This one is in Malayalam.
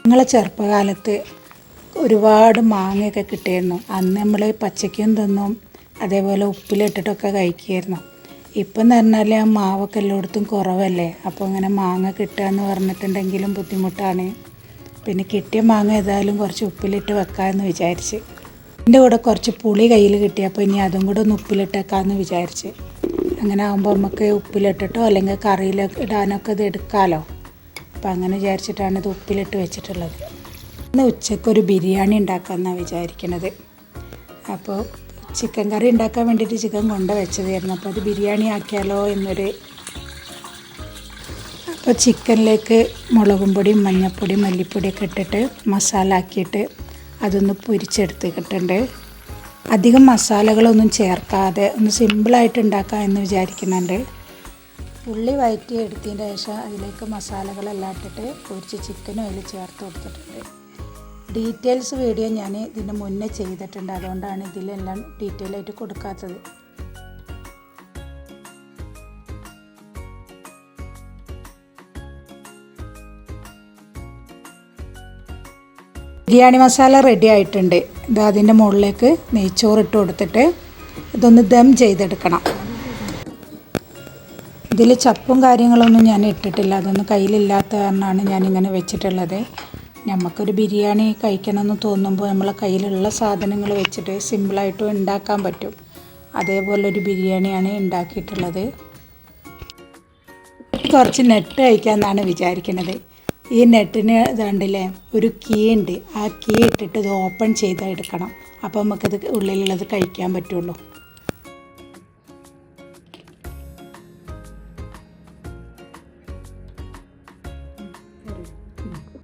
ഞങ്ങളെ ചെറുപ്പകാലത്ത് ഒരുപാട് മാങ്ങയൊക്കെ കിട്ടിയിരുന്നു. അന്ന് നമ്മൾ പച്ചയ്ക്കും തിന്നും, അതേപോലെ ഉപ്പിലിട്ടിട്ടൊക്കെ കഴിക്കുമായിരുന്നു. ഇപ്പം എന്ന് പറഞ്ഞാൽ ആ മാവൊക്കെ എല്ലായിടത്തും കുറവല്ലേ. അപ്പോൾ അങ്ങനെ മാങ്ങ കിട്ടുക എന്ന് പറഞ്ഞിട്ടുണ്ടെങ്കിലും ബുദ്ധിമുട്ടാണ്. പിന്നെ കിട്ടിയ മാങ്ങ ഏതായാലും കുറച്ച് ഉപ്പിലിട്ട് വെക്കാമെന്ന് വിചാരിച്ച്. എൻ്റെ കൂടെ കുറച്ച് പുളി കയ്യിൽ കിട്ടിയപ്പോൾ ഇനി അതും കൂടെ ഒന്ന് ഉപ്പിലിട്ടേക്കാമെന്ന് വിചാരിച്ച്. അങ്ങനെ ആകുമ്പോൾ നമുക്ക് ഉപ്പിലിട്ടിട്ടോ അല്ലെങ്കിൽ കറിയിൽ ഇടാനൊക്കെ ഇത് എടുക്കാമല്ലോ. അപ്പോൾ അങ്ങനെ വിചാരിച്ചിട്ടാണ് ഇത് ഉപ്പിലിട്ട് വെച്ചിട്ടുള്ളത്. ഇന്ന് ഉച്ചയ്ക്കൊരു ബിരിയാണി ഉണ്ടാക്കാമെന്നാണ് വിചാരിക്കണത്. അപ്പോൾ ചിക്കൻ കറി ഉണ്ടാക്കാൻ വേണ്ടിയിട്ട് ചിക്കൻ കൊണ്ട് വെച്ചതായിരുന്നു. അപ്പോൾ അത് ബിരിയാണി ആക്കിയാലോ എന്നൊരു. അപ്പോൾ ചിക്കനിലേക്ക് മുളകും പൊടിയും മഞ്ഞൾപ്പൊടിയും മല്ലിപ്പൊടിയൊക്കെ ഇട്ടിട്ട് മസാല ആക്കിയിട്ട് അതൊന്ന് പൊരിച്ചെടുത്തിട്ടുണ്ട്. അധികം മസാലകളൊന്നും ചേർക്കാതെ ഒന്ന് സിമ്പിളായിട്ട് ഉണ്ടാക്കാം എന്ന് വിചാരിക്കുന്നുണ്ട്. ഉള്ളി വഴറ്റി എടുത്തതിന് ശേഷം അതിലേക്ക് മസാലകളെല്ലാം ഇട്ടിട്ട് പൊരിച്ച് ചിക്കനും അതിൽ ചേർത്ത് കൊടുത്തിട്ടുണ്ട്. ഡീറ്റെയിൽസ് വീഡിയോ ഞാൻ ഇതിന് മുന്നേ ചെയ്തിട്ടുണ്ട്, അതുകൊണ്ടാണ് ഇതിലെല്ലാം ഡീറ്റെയിൽ ആയിട്ട് കൊടുക്കാത്തത്. ബിരിയാണി മസാല റെഡി ആയിട്ടുണ്ട്. ഇത് അതിൻ്റെ മുകളിലേക്ക് നെയ്ച്ചോറ് ഇട്ട് കൊടുത്തിട്ട് ഇതൊന്ന് ദം ചെയ്തെടുക്കണം. ഇതിൽ ചപ്പും കാര്യങ്ങളൊന്നും ഞാൻ ഇട്ടിട്ടില്ല, അതൊന്നും കയ്യിലില്ലാത്ത കാരണമാണ് ഞാനിങ്ങനെ വെച്ചിട്ടുള്ളത്. നമുക്കൊരു ബിരിയാണി കഴിക്കണമെന്ന് തോന്നുമ്പോൾ നമ്മളെ കയ്യിലുള്ള സാധനങ്ങൾ വെച്ചിട്ട് സിമ്പിളായിട്ടും ഉണ്ടാക്കാൻ പറ്റും. അതേപോലൊരു ബിരിയാണിയാണ് ഉണ്ടാക്കിയിട്ടുള്ളത്. കുറച്ച് നെട്ട് കഴിക്കാമെന്നാണ് വിചാരിക്കുന്നത്. ഈ നെട്ടിന് ഇതാണ്ടില്ലേ ഒരു കീ ഉണ്ട്, ആ കീ ഇട്ടിട്ട് ഇത് ഓപ്പൺ ചെയ്ത് എടുക്കണം. അപ്പോൾ നമുക്കത് ഉള്ളിലുള്ളത് കഴിക്കാൻ പറ്റുള്ളൂ.